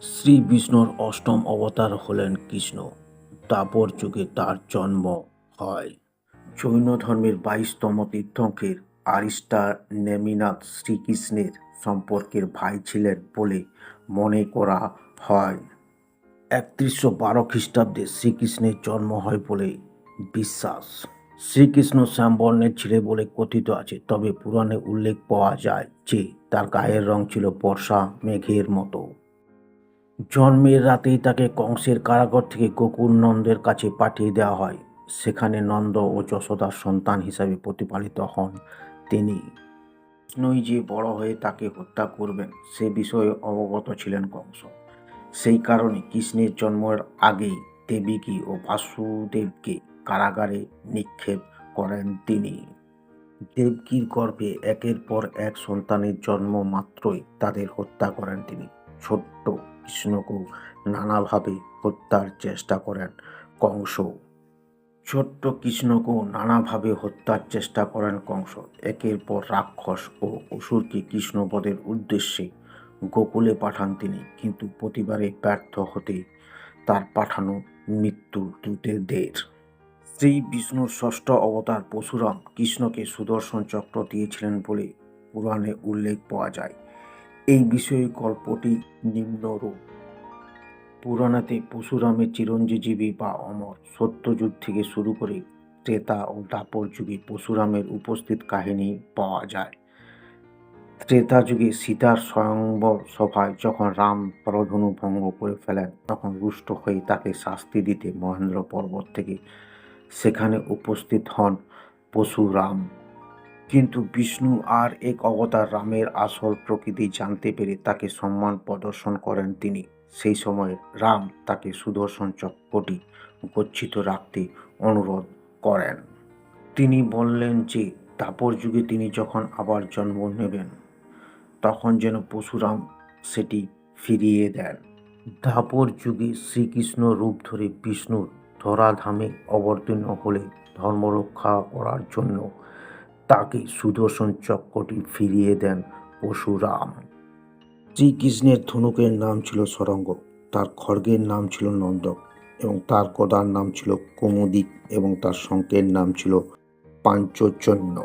শ্রী বিষ্ণুর অষ্টম অবতার হলেন কৃষ্ণ। দ্বাপর যুগে তার জন্ম হয়। জৈন ধর্মের 22তম তীর্থঙ্কর আরিষ্টানেমিনাথ শ্রীকৃষ্ণের সম্পর্কের ভাই ছিলেন বলে মনে করা হয়। 3112 খ্রিস্টাব্দে শ্রীকৃষ্ণের জন্ম হয় বলে বিশ্বাস। শ্রীকৃষ্ণ শ্যামবর্ণের ছিলেন বলে কথিত আছে, তবে পুরাণে উল্লেখ পাওয়া যায় যে তার গায়ের রং ছিল বর্ষা মেঘের মতো। জন্মের রাতেই তাকে কংসের কারাগার থেকে গোকুল নন্দের কাছে পাঠিয়ে দেওয়া হয়। সেখানে নন্দ ও যশোদার সন্তান হিসাবে প্রতিপালিত হন তিনি। কৃষ্ণই যে বড় হয়ে তাকে হত্যা করবেন সে বিষয়ে অবগত ছিলেন কংস। সেই কারণে কৃষ্ণের জন্মের আগেই দেবকী ও বাসুদেবকে কারাগারে নিক্ষেপ করেন তিনি। দেবকীর গর্ভে একের পর এক সন্তানের জন্ম মাত্রই তাদের হত্যা করেন তিনি। ছোট্ট কৃষ্ণকেও নানাভাবে হত্যার চেষ্টা করেন কংস। একের পর রাক্ষস ও অসুরকে কৃষ্ণবধের উদ্দেশ্যে গোকুলে পাঠান তিনি, কিন্তু প্রতিবারে ব্যর্থ হতে তার পাঠানো মৃত্যু দূতেদের। শ্রী বিষ্ণুর ষষ্ঠ অবতার পরশুরাম কৃষ্ণকে সুদর্শন চক্র দিয়েছিলেন বলে পুরাণে উল্লেখ পাওয়া যায়। এই বিষয়ে গল্পটি নিম্নরূপ। পুরাণেতে পরশুরামের চিরঞ্জীবী বা অমর সত্যযুগ থেকে শুরু করে ত্রেতা ও দ্বাপর যুগে পরশুরামের উপস্থিত কাহিনী পাওয়া যায়। ত্রেতা যুগে সীতার স্বয়ংবর সভায় যখন রাম পরধনু ভঙ্গ করে ফেলেন, তখন রুষ্ট হয়ে তাকে শাস্তি দিতে মহেন্দ্র পর্বত থেকে সেখানে উপস্থিত হন পরশুরাম। কিন্তু বিষ্ণু আর এক অবতার রামের আসল প্রকৃতি জানতে পেরে তাকে সম্মান প্রদর্শন করেন তিনি। সেই সময় রাম তাকে সুদর্শন চক্রটি গচ্ছিত রাখতে অনুরোধ করেন। তিনি বললেন যে দ্বাপর যুগে তিনি যখন আবার জন্ম নেবেন তখন যেন পরশুরাম সেটি ফিরিয়ে দেন। দ্বাপর যুগে শ্রীকৃষ্ণ রূপ ধরে বিষ্ণুর ধরাধামে অবতীর্ণ হলে ধর্মরক্ষা করার জন্য তাকে সুদর্শন চক্রটি ফিরিয়ে দেন পরশুরাম। শ্রীকৃষ্ণের ধনুকের নাম ছিল সরঙ্গ, তার খড়গের নাম ছিল নন্দক, এবং তার গদার নাম ছিল কৌমুদিক, এবং তার শঙ্খের নাম ছিল পাঞ্চজন্য।